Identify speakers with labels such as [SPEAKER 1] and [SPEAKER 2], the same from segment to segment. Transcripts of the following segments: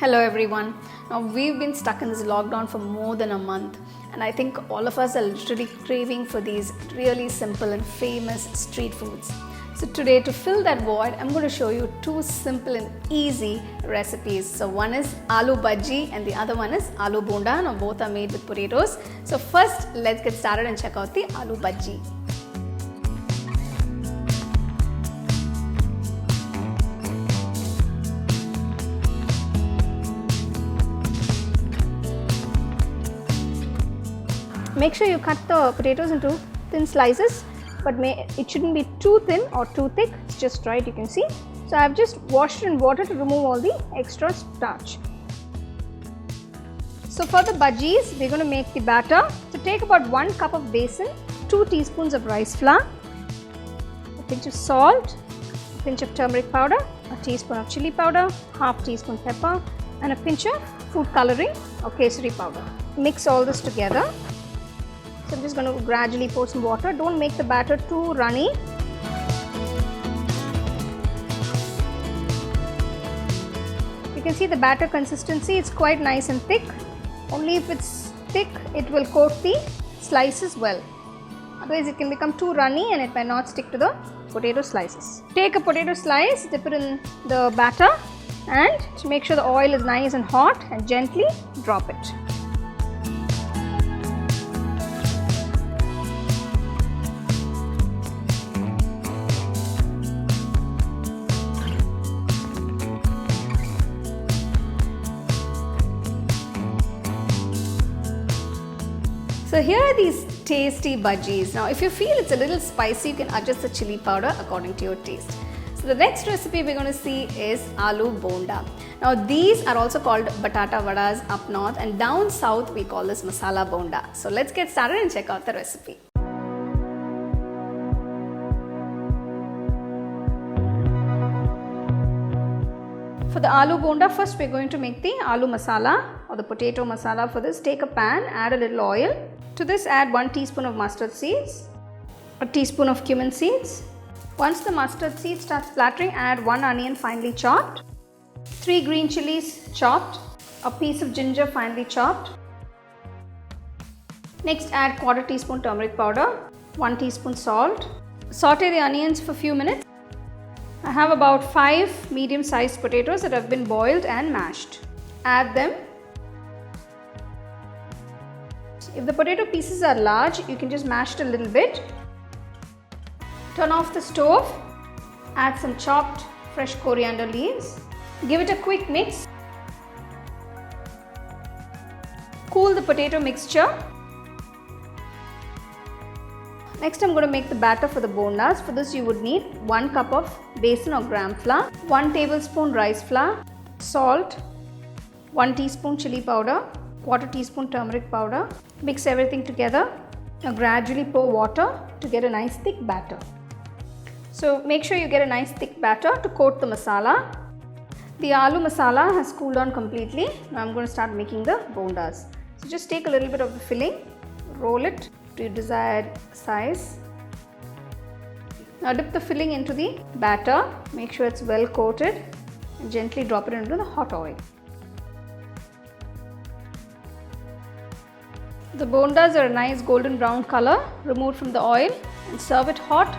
[SPEAKER 1] Hello everyone. Now we've been stuck in this lockdown for more than a month, and I think all of us are literally craving for these really simple and famous street foods. So today, to fill that void, I'm going to show you two simple and easy recipes. So one is Aloo Bajji and the other one is Aloo Bonda. Now both are made with potatoes. So first, let's get started and check out the Aloo Bajji. Make sure you cut the potatoes into thin slices, but it shouldn't be too thin or too thick. It's just right, you can see. So I've just washed it in water to remove all the extra starch. So for the bhajis, we're going to make the batter. So take about 1 cup of besan, 2 teaspoons of rice flour, a pinch of salt, a pinch of turmeric powder, a teaspoon of chilli powder, half teaspoon pepper, and a pinch of food coloring or kesari powder. Mix all this together. So I'm just going to gradually pour some water. Don't make the batter too runny. You can see the batter consistency, it's quite nice and thick. Only if it's thick, it will coat the slices well. Otherwise it can become too runny and it might not stick to the potato slices. Take a potato slice, dip it in the batter, and to make sure the oil is nice and hot, and gently drop it. So here are these tasty bhajis. Now if you feel it's a little spicy, you can adjust the chilli powder according to your taste. So the next recipe we're going to see is Aloo Bonda. Now these are also called batata vadas up north, and down south we call this masala bonda. So let's get started and check out the recipe. For the aloo bonda, first we're going to make the aloo masala or the potato masala. For this, take a pan, add a little oil. To this, add 1 teaspoon of mustard seeds, a teaspoon of cumin seeds. Once the mustard seeds start splattering, add 1 onion finely chopped, 3 green chilies chopped, a piece of ginger finely chopped. Next, add 1/4 teaspoon turmeric powder, 1 teaspoon salt. Saute the onions for a few minutes. I have about 5 medium-sized potatoes that have been boiled and mashed. Add them. If the potato pieces are large, you can just mash it a little bit. Turn off the stove. Add some chopped fresh coriander leaves. Give it a quick mix. Cool the potato mixture. Next, I'm going to make the batter for the bondas. For this, you would need 1 cup of besan or gram flour, 1 tablespoon rice flour, salt, 1 teaspoon chilli powder, 1/4 teaspoon turmeric powder. Mix everything together. Now gradually pour water to get a nice thick batter. So make sure you get a nice thick batter to coat the masala. The aloo masala has cooled down completely. Now I'm going to start making the bondas. So just take a little bit of the filling, roll it to your desired size. Now dip the filling into the batter. Make sure it's well coated and gently drop it into the hot oil. The bondas are a nice golden brown color. Remove from the oil and serve it hot.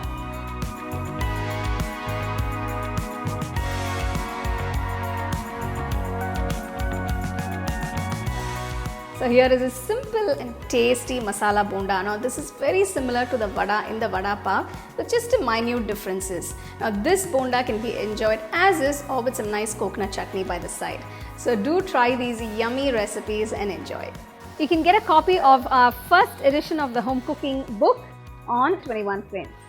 [SPEAKER 1] So here is a simple and tasty masala bonda. Now this is very similar to the vada in the vada pav, with just a minute differences. Now this bonda can be enjoyed as is or with some nice coconut chutney by the side. So do try these yummy recipes and enjoy. You can get a copy of our first edition of the home cooking book on 21 Frames.